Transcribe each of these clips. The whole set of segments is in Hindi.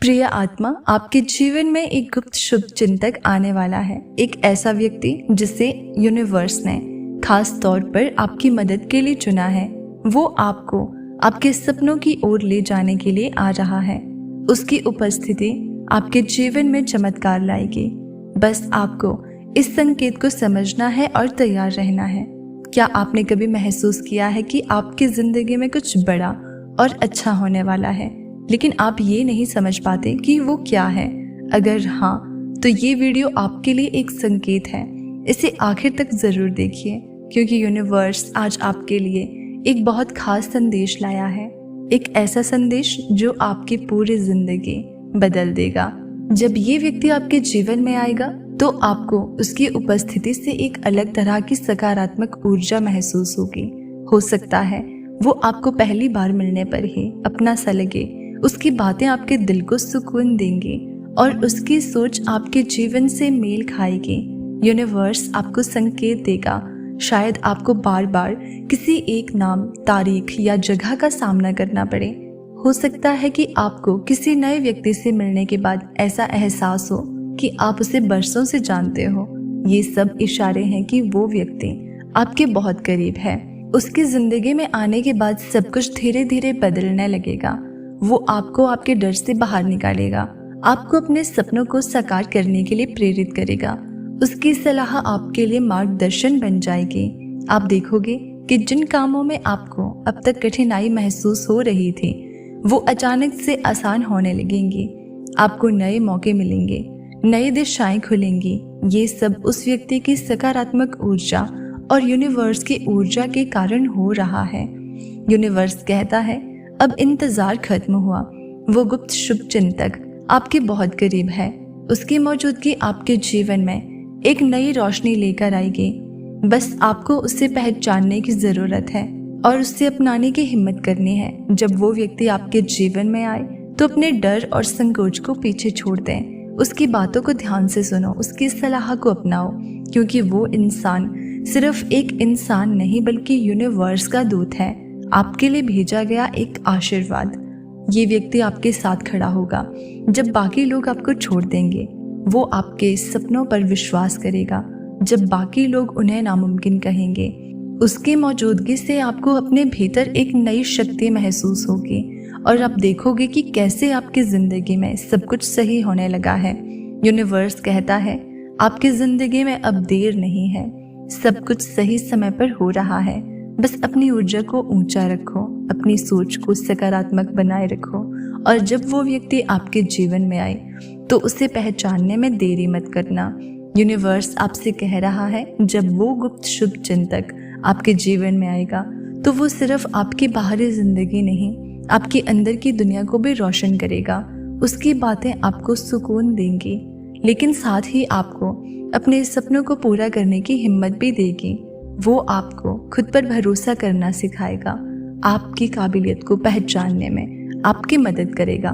प्रिय आत्मा, आपके जीवन में एक गुप्त शुभ चिंतक आने वाला है। एक ऐसा व्यक्ति जिसे यूनिवर्स ने खास तौर पर आपकी मदद के लिए चुना है। वो आपको आपके सपनों की ओर ले जाने के लिए आ रहा है। उसकी उपस्थिति आपके जीवन में चमत्कार लाएगी। बस आपको इस संकेत को समझना है और तैयार रहना है। क्या आपने कभी महसूस किया है कि आपकी जिंदगी में कुछ बड़ा और अच्छा होने वाला है, लेकिन आप ये नहीं समझ पाते कि वो क्या है? अगर हाँ, तो ये वीडियो आपके लिए एक संकेत है। इसे आखिर तक जरूर देखिए, क्योंकि यूनिवर्स आज आपके लिए एक बहुत खास संदेश लाया है। एक ऐसा संदेश जो आपकी पूरी जिंदगी बदल देगा। जब ये व्यक्ति आपके जीवन में आएगा तो आपको उसकी उपस्थिति से एक अलग तरह की सकारात्मक ऊर्जा महसूस होगी। हो सकता है वो आपको पहली बार मिलने पर ही अपना सा लगे। उसकी बातें आपके दिल को सुकून देंगी और उसकी सोच आपके जीवन से मेल खाएगी। यूनिवर्स आपको संकेत देगा। शायद आपको बार बार किसी एक नाम, तारीख या जगह का सामना करना पड़े। हो सकता है कि आपको किसी नए व्यक्ति से मिलने के बाद ऐसा एहसास हो कि आप उसे बरसों से जानते हो। ये सब इशारे हैं कि वो व्यक्ति आपके बहुत करीब है। उसकी जिंदगी में आने के बाद सब कुछ धीरे धीरे बदलने लगेगा। वो आपको आपके डर से बाहर निकालेगा, आपको अपने सपनों को साकार करने के लिए प्रेरित करेगा। उसकी सलाह आपके लिए मार्गदर्शन बन जाएगी। आप देखोगे कि जिन कामों में आपको अब तक कठिनाई महसूस हो रही थी, वो अचानक से आसान होने लगेंगी। आपको नए मौके मिलेंगे, नई दिशाएं खुलेंगी। ये सब उस व्यक्ति की सकारात्मक ऊर्जा और यूनिवर्स की ऊर्जा के कारण हो रहा है। यूनिवर्स कहता है, अब इंतजार खत्म हुआ। वो गुप्त शुभ चिंतक आपके बहुत करीब है। उसकी मौजूदगी आपके जीवन में एक नई रोशनी लेकर आएगी। बस आपको उसे पहचानने की जरूरत है और उसे अपनाने की हिम्मत करनी है। जब वो व्यक्ति आपके जीवन में आए तो अपने डर और संकोच को पीछे छोड़ दें। उसकी बातों को ध्यान से सुनो, उसकी सलाह को अपनाओ, क्योंकि वो इंसान सिर्फ एक इंसान नहीं बल्कि यूनिवर्स का दूत है। आपके लिए भेजा गया एक आशीर्वाद। ये व्यक्ति आपके साथ खड़ा होगा जब बाकी लोग आपको छोड़ देंगे। वो आपके सपनों पर विश्वास करेगा जब बाकी लोग उन्हें नामुमकिन कहेंगे। उसकी मौजूदगी से आपको अपने भीतर एक नई शक्ति महसूस होगी और आप देखोगे कि कैसे आपकी जिंदगी में सब कुछ सही होने लगा है। यूनिवर्स कहता है, आपकी जिंदगी में अब देर नहीं है। सब कुछ सही समय पर हो रहा है। बस अपनी ऊर्जा को ऊंचा रखो, अपनी सोच को सकारात्मक बनाए रखो और जब वो व्यक्ति आपके जीवन में आए तो उसे पहचानने में देरी मत करना। यूनिवर्स आपसे कह रहा है, जब वो गुप्त शुभ चिंतक आपके जीवन में आएगा तो वो सिर्फ आपकी बाहरी जिंदगी नहीं, आपके अंदर की दुनिया को भी रोशन करेगा। उसकी बातें आपको सुकून देंगी, लेकिन साथ ही आपको अपने सपनों को पूरा करने की हिम्मत भी देगी। वो आपको खुद पर भरोसा करना सिखाएगा, आपकी काबिलियत को पहचानने में आपकी मदद करेगा।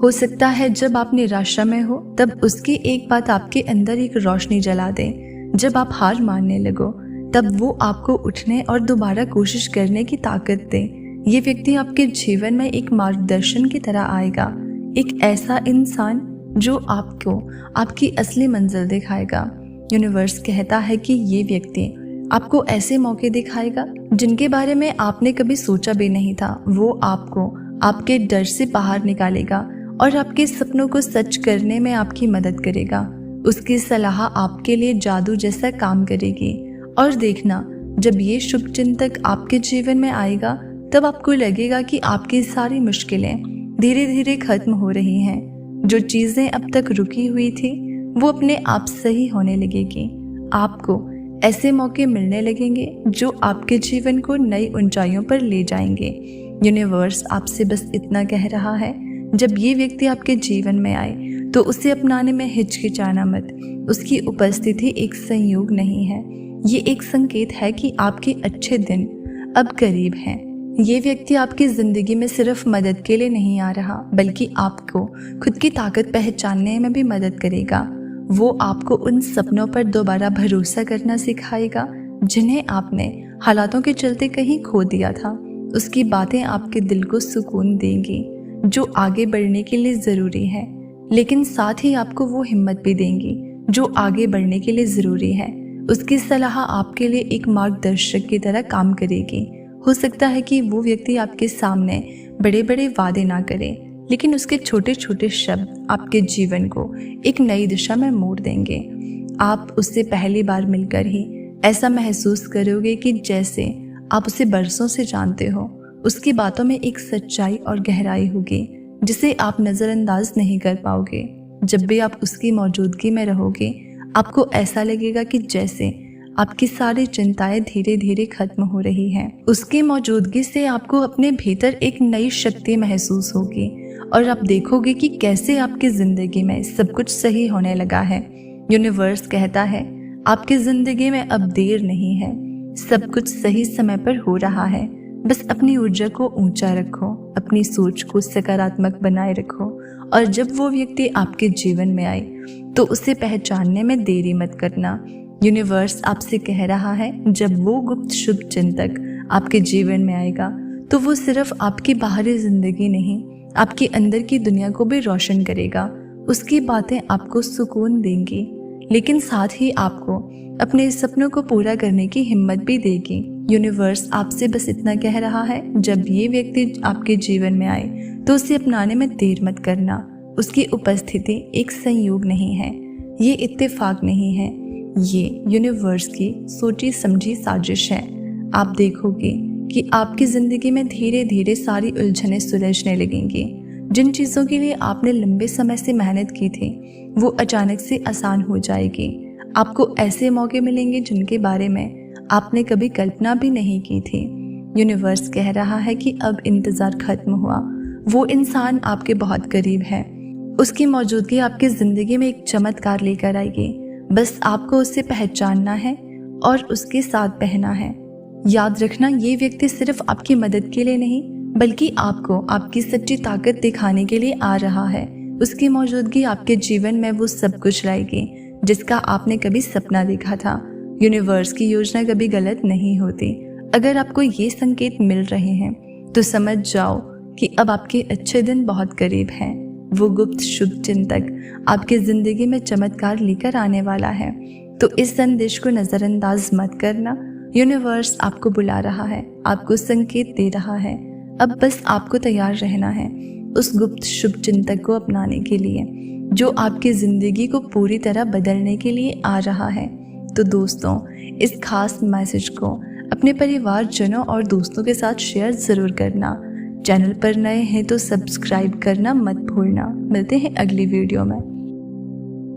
हो सकता है जब आप निराशा में हो तब उसकी एक बात आपके अंदर एक रोशनी जला दे। जब आप हार मानने लगो तब वो आपको उठने और दोबारा कोशिश करने की ताकत दे। ये व्यक्ति आपके जीवन में एक मार्गदर्शन की तरह आएगा, एक ऐसा इंसान जो आपको आपकी असली मंजिल दिखाएगा। यूनिवर्स कहता है कि ये व्यक्ति आपको ऐसे मौके दिखाएगा जिनके बारे में आपने कभी सोचा भी नहीं था। वो आपको आपके डर से बाहर निकालेगा और आपके सपनों को सच करने में आपकी मदद करेगा। उसकी सलाह आपके लिए जादू जैसा काम करेगी। और देखना, जब ये शुभ चिंतक आपके जीवन में आएगा तब आपको लगेगा कि आपकी सारी मुश्किलें धीरे धीरे खत्म हो रही हैं। जो चीजें अब तक रुकी हुई थी वो अपने आप सही होने लगेगी। आपको ऐसे मौके मिलने लगेंगे जो आपके जीवन को नई ऊंचाइयों पर ले जाएंगे। यूनिवर्स आपसे बस इतना कह रहा है, जब ये व्यक्ति आपके जीवन में आए तो उसे अपनाने में हिचकिचाना मत। उसकी उपस्थिति एक संयोग नहीं है, ये एक संकेत है कि आपके अच्छे दिन अब करीब हैं। ये व्यक्ति आपकी जिंदगी में सिर्फ मदद के लिए नहीं आ रहा, बल्कि आपको खुद की ताकत पहचानने में भी मदद करेगा। वो आपको उन सपनों पर दोबारा भरोसा करना सिखाएगा जिन्हें आपने हालातों के चलते कहीं खो दिया था। उसकी बातें आपके दिल को सुकून देंगी। जो आगे बढ़ने के लिए ज़रूरी है, लेकिन साथ ही आपको वो हिम्मत भी देंगी जो आगे बढ़ने के लिए ज़रूरी है। उसकी सलाह आपके लिए एक मार्गदर्शक की तरह काम करेगी। हो सकता है कि वो व्यक्ति आपके सामने बड़े बड़े वादे ना करे, लेकिन उसके छोटे छोटे शब्द आपके जीवन को एक नई दिशा में मोड़ देंगे। आप उससे पहली बार मिलकर ही ऐसा महसूस करोगे कि जैसे आप उसे बरसों से जानते हो। उसकी बातों में एक सच्चाई और गहराई होगी जिसे आप नज़रअंदाज नहीं कर पाओगे। जब भी आप उसकी मौजूदगी में रहोगे, आपको ऐसा लगेगा कि जैसे आपकी सारी चिंताएं धीरे धीरे खत्म हो रही हैं। उसकी मौजूदगी से आपको अपने भीतर एक नई शक्ति महसूस होगी और आप देखोगे कि कैसे आपकी ज़िंदगी में सब कुछ सही होने लगा है। यूनिवर्स कहता है आपकी ज़िंदगी में अब देर नहीं है, सब कुछ सही समय पर हो रहा है। बस अपनी ऊर्जा को ऊंचा रखो, अपनी सोच को सकारात्मक बनाए रखो और जब वो व्यक्ति आपके जीवन में आए तो उसे पहचानने में देरी मत करना। यूनिवर्स आपसे कह रहा है जब वो गुप्त शुभ चिंतक आपके जीवन में आएगा तो वो सिर्फ आपकी बाहरी जिंदगी नहीं, आपकी अंदर की दुनिया को भी रोशन करेगा। उसकी बातें आपको सुकून देंगी, लेकिन साथ ही आपको अपने सपनों को पूरा करने की हिम्मत भी देगी। यूनिवर्स आपसे बस इतना कह रहा है, जब ये व्यक्ति आपके जीवन में आए तो उसे अपनाने में देर मत करना। उसकी उपस्थिति एक संयोग नहीं है, ये इत्तेफाक नहीं है, ये यूनिवर्स की सोची समझी साजिश है। आप देखोगे कि आपकी ज़िंदगी में धीरे धीरे सारी उलझनें सुलझने लगेंगी। जिन चीज़ों के लिए आपने लंबे समय से मेहनत की थी वो अचानक से आसान हो जाएगी। आपको ऐसे मौके मिलेंगे जिनके बारे में आपने कभी कल्पना भी नहीं की थी। यूनिवर्स कह रहा है कि अब इंतज़ार खत्म हुआ, वो इंसान आपके बहुत करीब है। उसकी मौजूदगी आपकी ज़िंदगी में एक चमत्कार लेकर आएगी। बस आपको उसे पहचानना है और उसके साथ बहना है। याद रखना, ये व्यक्ति सिर्फ आपकी मदद के लिए नहीं बल्कि आपको आपकी सच्ची ताकत दिखाने के लिए आ रहा है। उसकी मौजूदगी आपके जीवन में वो सब कुछ लाएगी जिसका आपने कभी सपना देखा था। यूनिवर्स की योजना कभी गलत नहीं होती। अगर आपको ये संकेत मिल रहे हैं तो समझ जाओ कि अब आपके अच्छे दिन बहुत करीब हैं। वो गुप्त शुभ चिंतक आपकी ज़िंदगी में चमत्कार लेकर आने वाला है। तो इस संदेश को नज़रअंदाज मत करना। यूनिवर्स आपको बुला रहा है, आपको संकेत दे रहा है। अब बस आपको तैयार रहना है उस गुप्त शुभ चिंतक को अपनाने के लिए जो आपकी ज़िंदगी को पूरी तरह बदलने के लिए आ रहा है। तो दोस्तों, इस खास मैसेज को अपने परिवारजनों और दोस्तों के साथ शेयर ज़रूर करना। चैनल पर नए हैं तो सब्सक्राइब करना मत भूलना। मिलते हैं अगली वीडियो में।